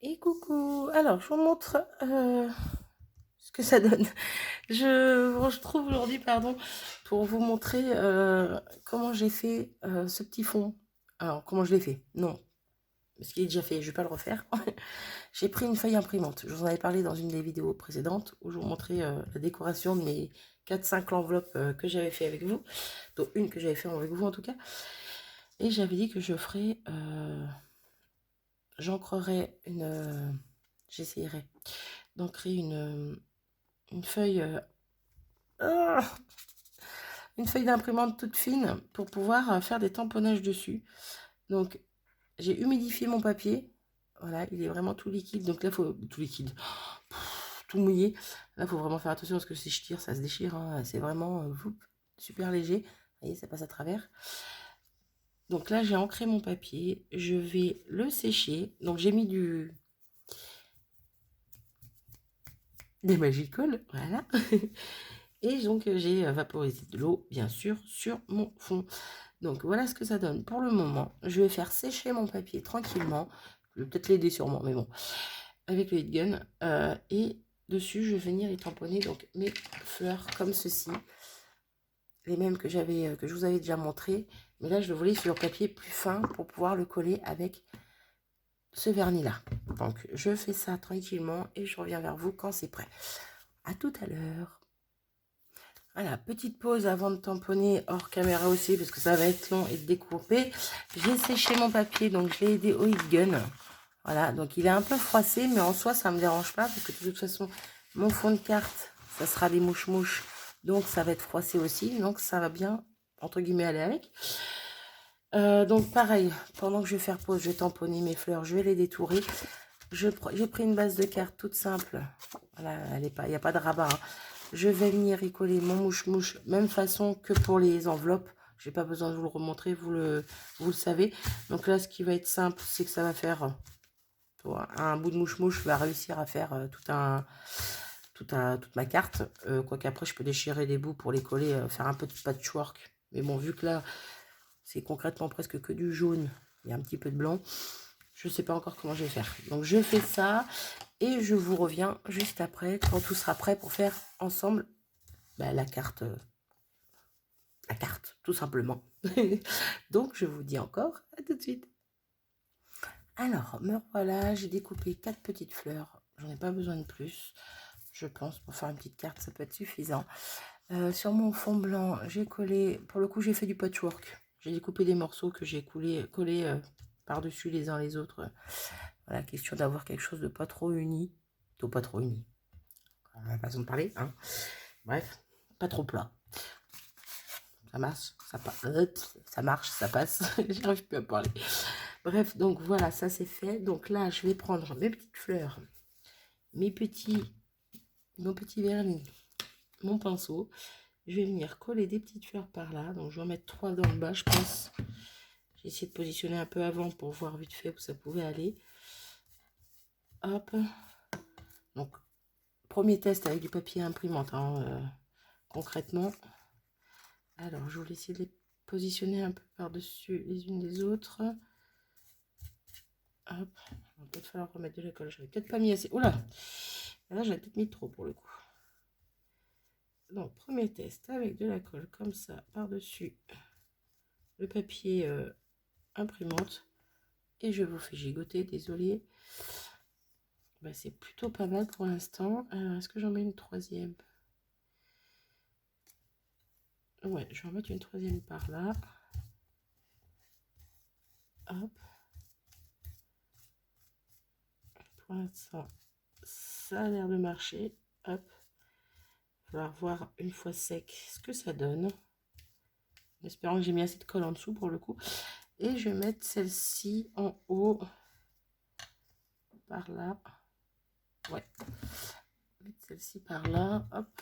Et coucou! Alors, je vous montre ce que ça donne. Je trouve aujourd'hui, pardon, pour vous montrer comment j'ai fait ce petit fond. Alors, comment je l'ai fait? Non, parce qu'il est déjà fait, je vais pas le refaire. J'ai pris une feuille imprimante. Je vous en avais parlé dans une des vidéos précédentes où je vous montrais la décoration de mes 4-5 enveloppes que j'avais fait avec vous. Donc, une que j'avais fait avec vous en tout cas. Et j'avais dit que je ferais. J'ancrerai une. J'essayerai d'ancrer une feuille. Ah, une feuille d'imprimante toute fine pour pouvoir faire des tamponnages dessus. Donc, j'ai humidifié mon papier. Voilà, il est vraiment tout liquide. Donc là, il faut. Tout liquide. Tout mouillé. Là, il faut vraiment faire attention parce que si je tire, ça se déchire. Hein. C'est vraiment super léger. Vous voyez, ça passe à travers. Donc là, j'ai ancré mon papier. Je vais le sécher. Donc, j'ai mis des Magicoles. Voilà. Et donc, j'ai vaporisé de l'eau, bien sûr, sur mon fond. Donc, voilà ce que ça donne pour le moment. Je vais faire sécher mon papier tranquillement. Je vais peut-être l'aider sûrement, mais bon. Avec le heat gun. Et dessus, je vais venir y tamponner donc, mes fleurs comme ceci. Les mêmes que je vous avais déjà montré. Mais là, je le voulais sur papier plus fin pour pouvoir le coller avec ce vernis-là. Donc, je fais ça tranquillement et je reviens vers vous quand c'est prêt. À tout à l'heure. Voilà, petite pause avant de tamponner hors caméra aussi, parce que ça va être long et découpé. J'ai séché mon papier, donc je l'ai aidé au heat gun. Voilà, donc il est un peu froissé, mais en soi, ça ne me dérange pas, parce que de toute façon, mon fond de carte, ça sera des mouches-mouches, donc ça va être froissé aussi, donc ça va bien, entre guillemets, aller avec. Donc pareil, pendant que je vais faire pause, je vais tamponner mes fleurs, je vais les détourer. J'ai pris une base de carte toute simple. Voilà, il n'y a pas de rabat. Hein. Je vais venir y coller mon mouche-mouche, même façon que pour les enveloppes. Je n'ai pas besoin de vous le remontrer, vous le savez. Donc là, ce qui va être simple, c'est que ça va faire... un bout de mouche-mouche va réussir à faire toute ma carte. Quoique après, je peux déchirer les bouts pour les coller, faire un peu de patchwork. Mais bon, vu que là, c'est concrètement presque que du jaune, il y a un petit peu de blanc. Je ne sais pas encore comment je vais faire. Donc, je fais ça et je vous reviens juste après, quand tout sera prêt pour faire ensemble la carte, tout simplement. Donc, je vous dis encore à tout de suite. Alors, me voilà, j'ai découpé 4 petites fleurs. J'en ai pas besoin de plus, je pense, pour faire une petite carte, ça peut être suffisant. Sur mon fond blanc, j'ai collé, pour le coup, j'ai fait du patchwork. J'ai découpé des morceaux que j'ai collés par-dessus les uns les autres. Voilà, question d'avoir quelque chose de pas trop uni. Pas trop uni. La façon de parler, hein. Bref, pas trop plat. Ça marche, ça marche, ça passe. J'arrive plus à parler. Bref, donc voilà, ça c'est fait. Donc là, je vais prendre mes petites fleurs, mon petit vernis, mon pinceau. Je vais venir coller des petites fleurs par là. Donc je vais en mettre 3 dans le bas, je pense. J'ai essayé de positionner un peu avant pour voir vite fait où ça pouvait aller. Hop. Donc, premier test avec du papier imprimante, hein, concrètement. Alors, je vais essayer de les positionner un peu par-dessus les unes des autres. Hop, il va peut-être falloir remettre de la colle. J'avais peut-être pas mis assez. Oula, là j'avais peut-être mis trop pour le coup. Donc, premier test avec de la colle comme ça par-dessus le papier imprimante. Et je vous fais gigoter, désolé. C'est plutôt pas mal pour l'instant. Alors, est-ce que j'en mets une troisième? Ouais, je vais en mettre une troisième par là. Hop. Pour l'instant, ça a l'air de marcher. Hop. Il va falloir voir une fois sec ce que ça donne. En espérant que j'ai mis assez de colle en dessous pour le coup. Et je vais mettre celle-ci en haut. Par là. Ouais. Mettre celle-ci par là. Hop.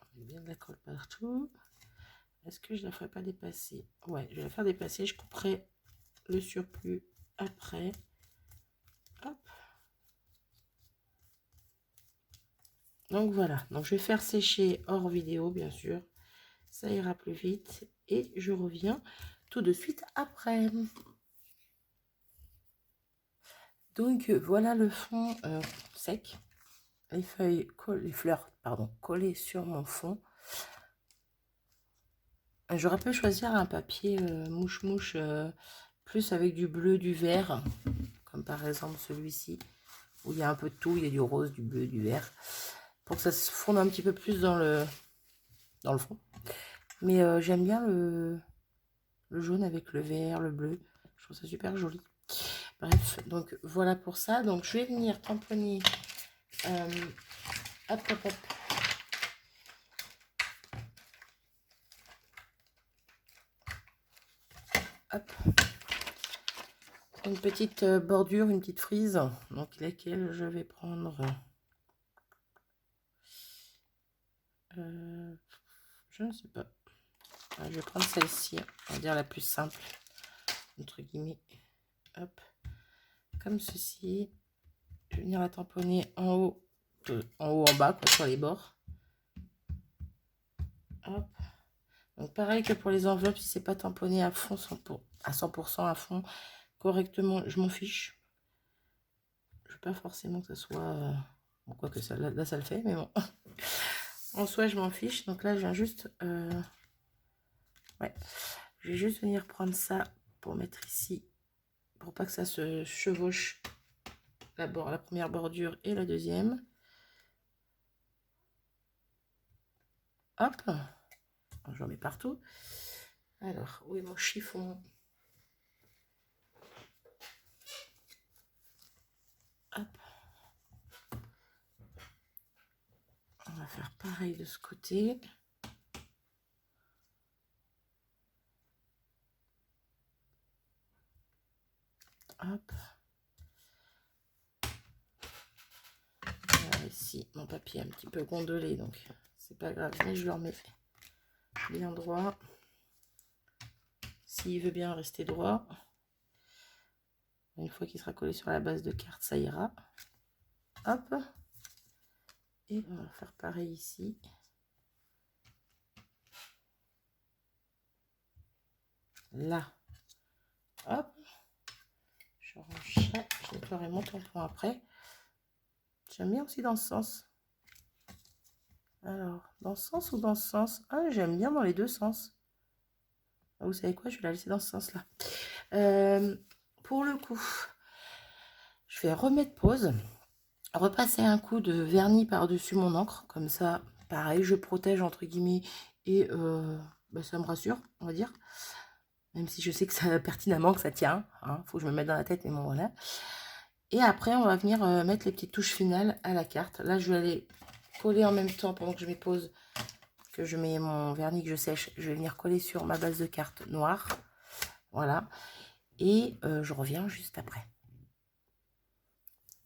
On met bien de la colle partout. Est-ce que je la ferai pas dépasser? Ouais, je vais la faire dépasser. Je couperai le surplus après. Hop. Donc voilà. Donc je vais faire sécher hors vidéo, bien sûr. Ça ira plus vite. Et je reviens tout de suite après. Donc voilà le fond sec. Les feuilles, les fleurs, pardon, collées sur mon fond. J'aurais pu choisir un papier mouche-mouche plus avec du bleu, du vert, comme par exemple celui-ci, où il y a un peu de tout, il y a du rose, du bleu, du vert, pour que ça se fonde un petit peu plus dans le fond. Mais j'aime bien le jaune avec le vert, le bleu, je trouve ça super joli. Bref, donc voilà pour ça. Donc je vais venir tamponner, hop, hop, hop. Hop. Une petite bordure, une petite frise, donc laquelle je vais prendre, je ne sais pas, je vais prendre celle-ci, on va dire la plus simple, entre guillemets, hop, comme ceci. Je vais venir la tamponner en haut, en bas, quoi, sur les bords. Hop. Donc pareil que pour les enveloppes, si c'est pas tamponné à fond, à 100% à fond, correctement, je m'en fiche. Je veux pas forcément que ça soit... bon, quoi que ça, là, ça le fait, mais bon. En soi, je m'en fiche. Donc là, je viens juste... ouais. Je vais juste venir prendre ça pour mettre ici. Pour pas que ça se chevauche. La première bordure et la deuxième. Hop. J'en mets partout. Alors, où est mon chiffon? Hop. On va faire pareil de ce côté. Hop. Alors ici, mon papier est un petit peu gondolé, donc c'est pas grave, mais je le remets bien droit. S'il veut bien rester droit. Une fois qu'il sera collé sur la base de carte, ça ira. Hop. Et on va faire pareil ici. Là. Hop. Je range ça. Je nettoierai mon tampon après. J'aime bien aussi dans ce sens. Alors, dans ce sens ou dans ce sens? Ah, j'aime bien dans les deux sens. Ah, vous savez quoi? Je vais la laisser dans ce sens-là. Pour le coup, je vais remettre pause. Repasser un coup de vernis par-dessus mon encre. Comme ça, pareil, je protège entre guillemets. Et bah, ça me rassure, on va dire. Même si je sais que ça pertinemment que ça tient. Hein, faut que je me mette dans la tête, mais bon, voilà. Et après, on va venir mettre les petites touches finales à la carte. Là, je vais aller coller en même temps pendant que je mets pause, que je mets mon vernis que je sèche. Je vais venir coller sur ma base de carte noire. Voilà. Et je reviens juste après.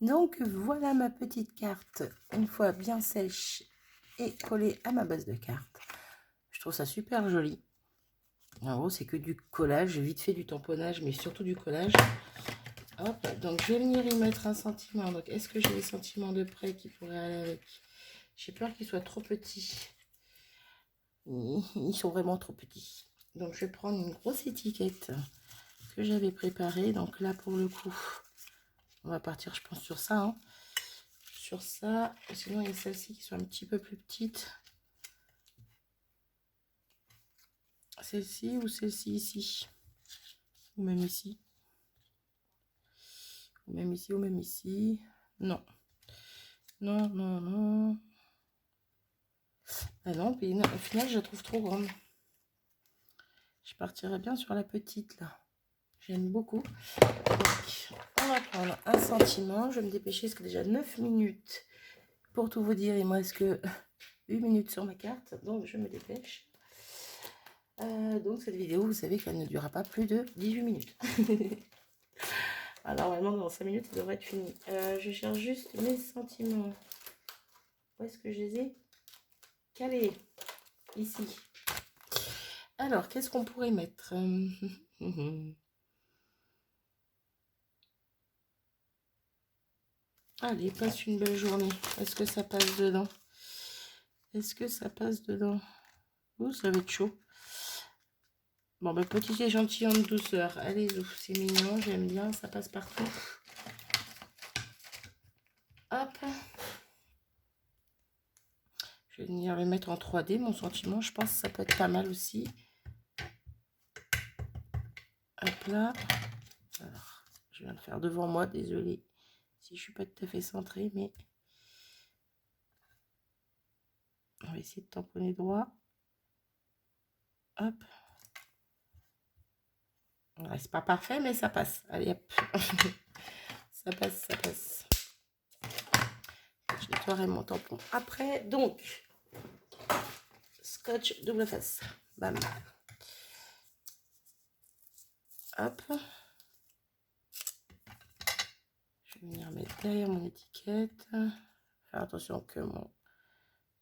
Donc, voilà ma petite carte. Une fois bien sèche et collée à ma base de carte. Je trouve ça super joli. En gros, c'est que du collage. Vite fait du tamponnage, mais surtout du collage. Hop, donc je vais venir y mettre un sentiment. Donc, est-ce que j'ai des sentiments de près qui pourraient aller avec? J'ai peur qu'ils soient trop petits. Ils sont vraiment trop petits. Donc, je vais prendre une grosse étiquette que j'avais préparée. Donc là, pour le coup, on va partir, je pense, sur ça. Hein. Sur ça. Sinon, il y a celles-ci qui sont un petit peu plus petites. Celle-ci ou celle-ci ici. Ou même ici. Ou même ici, ou même ici. Non. Non, non, non. Ah non, puis non, au final, je la trouve trop grande. Je partirais bien sur la petite, là. J'aime beaucoup. Donc, on va prendre un sentiment. Je vais me dépêcher, parce que déjà 9 minutes. Pour tout vous dire, il me reste que 8 minutes sur ma carte. Donc, je me dépêche. Donc, cette vidéo, vous savez qu'elle ne durera pas plus de 18 minutes. Alors, normalement, dans 5 minutes, ça devrait être fini. Je cherche juste mes sentiments. Où est-ce que je les ai calés? Ici. Alors, qu'est-ce qu'on pourrait mettre? Allez, passe une belle journée. Est-ce que ça passe dedans? Est-ce que ça passe dedans? Oh, ça va être chaud. Bon, ben, petit échantillon de douceur. Allez, c'est mignon, j'aime bien, ça passe partout. hop. Je vais venir le mettre en 3D, mon sentiment. Je pense que ça peut être pas mal aussi. Hop là. Alors, je viens de faire devant moi, désolée si je suis pas tout à fait centrée, mais on va essayer de tamponner droit. Hop. Ouais, c'est pas parfait, mais ça passe. Allez, hop. Ça passe, ça passe. Je nettoierai mon tampon après. Donc, scotch double face. Bam. Hop. Je vais venir mettre derrière mon étiquette. Faire attention que mon...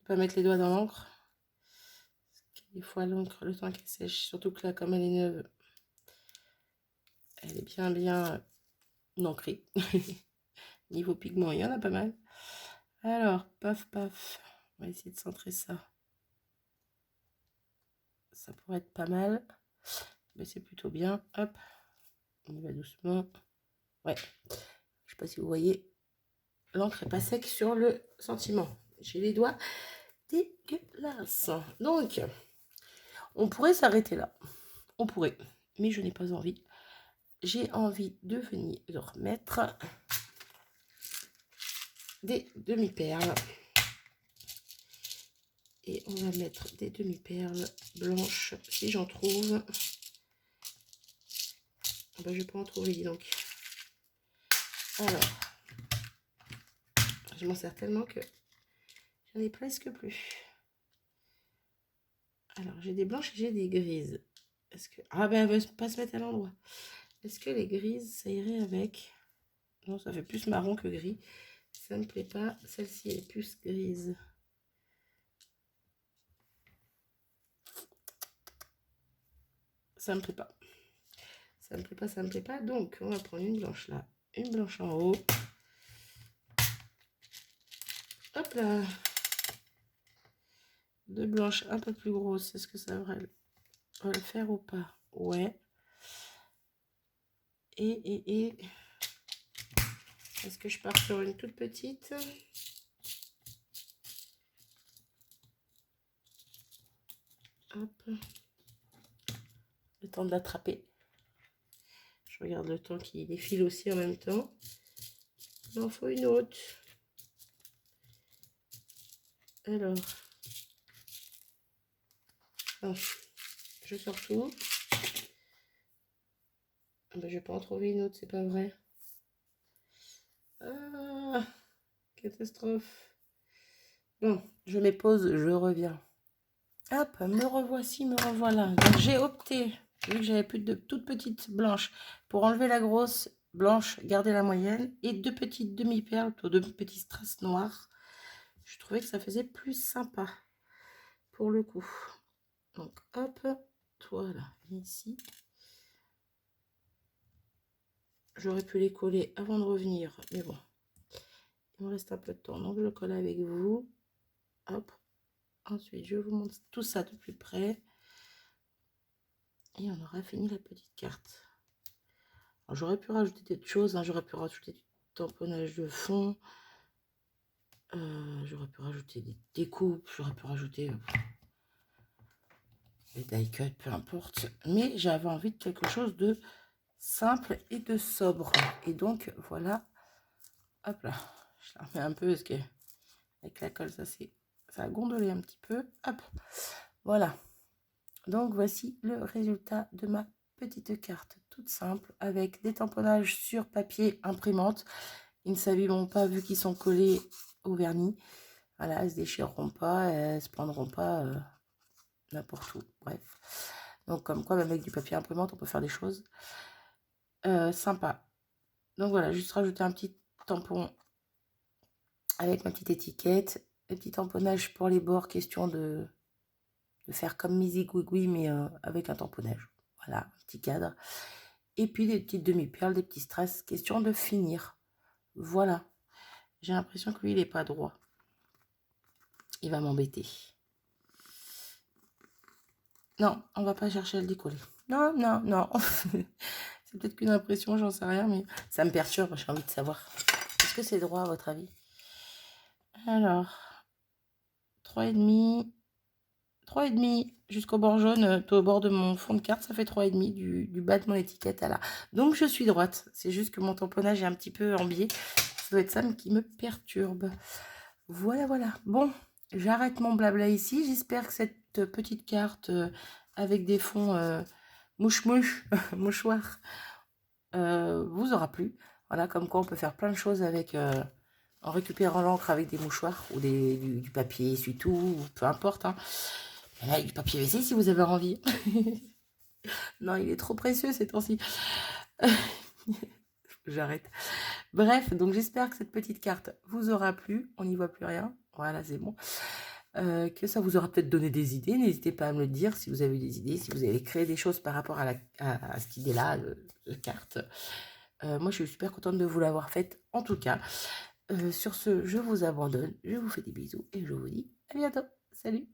ne pas mettre les doigts dans l'encre. Des fois, l'encre, le temps qu'elle sèche, surtout que là, comme elle est neuve, elle est bien ancrée. Niveau pigment, il y en a pas mal. Alors, paf, paf. On va essayer de centrer ça. Ça pourrait être pas mal. Mais c'est plutôt bien. Hop. On y va doucement. Ouais. Je sais pas si vous voyez. L'encre est pas sec sur le sentiment. J'ai les doigts dégueulasses. Donc, on pourrait s'arrêter là. On pourrait. Mais je n'ai pas envie. J'ai envie de venir remettre des demi-perles. Et on va mettre des demi-perles blanches si j'en trouve. Ben, je vais pas en trouver, dis donc. Alors, je m'en sers tellement que j'en ai presque plus. Alors, j'ai des blanches et j'ai des grises. Est-ce que... Ah ben, elle va pas se mettre à l'endroit. Est-ce que les grises, ça irait avec... Non, ça fait plus marron que gris. Ça me plaît pas. Celle-ci est plus grise. Ça me plaît pas. Ça me plaît pas, ça me plaît pas. Donc, on va prendre une blanche là. Une blanche en haut. Hop là. Deux blanches un peu plus grosses. Est-ce que ça va le faire ou pas? Ouais. Et est-ce que je pars sur une toute petite? Hop. Le temps de l'attraper. Je regarde le temps qui défile aussi en même temps. Il en faut une autre. Alors. Oh, je sors tout. Ben, je vais pas en trouver une autre, c'est pas vrai. Ah, catastrophe. Bon, je mets pause, je reviens. Hop, me revoici, me revoilà. Donc j'ai opté, vu que j'avais plus de toutes petites blanches, pour enlever la grosse blanche, garder la moyenne, et deux petites demi-perles, ou deux petits strass noirs. Je trouvais que ça faisait plus sympa, pour le coup. Donc hop, toi là, viens ici. J'aurais pu les coller avant de revenir, mais bon, il me reste un peu de temps, donc je le colle avec vous. Hop, ensuite je vous montre tout ça de plus près. Et on aura fini la petite carte. J'aurais pu rajouter d'autres choses, hein. J'aurais pu rajouter du tamponnage de fond. J'aurais pu rajouter des découpes. J'aurais pu rajouter des die cuts, peu importe. Mais j'avais envie de quelque chose de simple et de sobre. Et donc, voilà. Hop là. Je la remets un peu parce que avec la colle, ça a gondolé un petit peu. Hop. Voilà. Donc, voici le résultat de ma petite carte toute simple avec des tamponnages sur papier imprimante. Ils ne s'abîmeront pas vu qu'ils sont collés au vernis. Voilà, elles ne se déchireront pas, elles ne se prendront pas n'importe où. Bref. Donc, comme quoi, même avec du papier imprimante, on peut faire des choses sympas. Donc, voilà, juste rajouter un petit tampon avec ma petite étiquette. Le petit tamponnage pour les bords, question de faire comme Mizzy Gouigoui, mais avec un tamponnage. Voilà, un petit cadre. Et puis des petites demi-perles, des petits strass, question de finir. Voilà. J'ai l'impression que lui, il n'est pas droit. Il va m'embêter. Non, on va pas chercher à le décoller. Non, non, non. C'est peut-être qu'une impression, j'en sais rien, mais ça me perturbe. J'ai envie de savoir. Est-ce que c'est droit à votre avis? Alors, 3,5. 3,5 jusqu'au bord jaune, au bord de mon fond de carte, ça fait 3,5 du bas de mon étiquette à là. Donc je suis droite. C'est juste que mon tamponnage est un petit peu en biais. Ça doit être ça qui me perturbe. Voilà, voilà. Bon, j'arrête mon blabla ici. J'espère que cette petite carte avec des fonds mouche-mouche, mouchoir, vous aura plu. Voilà, comme quoi on peut faire plein de choses avec... en récupérant l'encre avec des mouchoirs ou du papier essuie-tout, ou peu importe. Hein. Là, du papier WC si vous avez envie. Non, il est trop précieux ces temps-ci. J'arrête. Bref, donc j'espère que cette petite carte vous aura plu. On n'y voit plus rien. Voilà, c'est bon. Que ça vous aura peut-être donné des idées. N'hésitez pas à me le dire si vous avez eu des idées, si vous avez créé des choses par rapport à cette idée-là de carte. Moi, je suis super contente de vous l'avoir faite, en tout cas. Sur ce, je vous abandonne. Je vous fais des bisous et je vous dis à bientôt. Salut!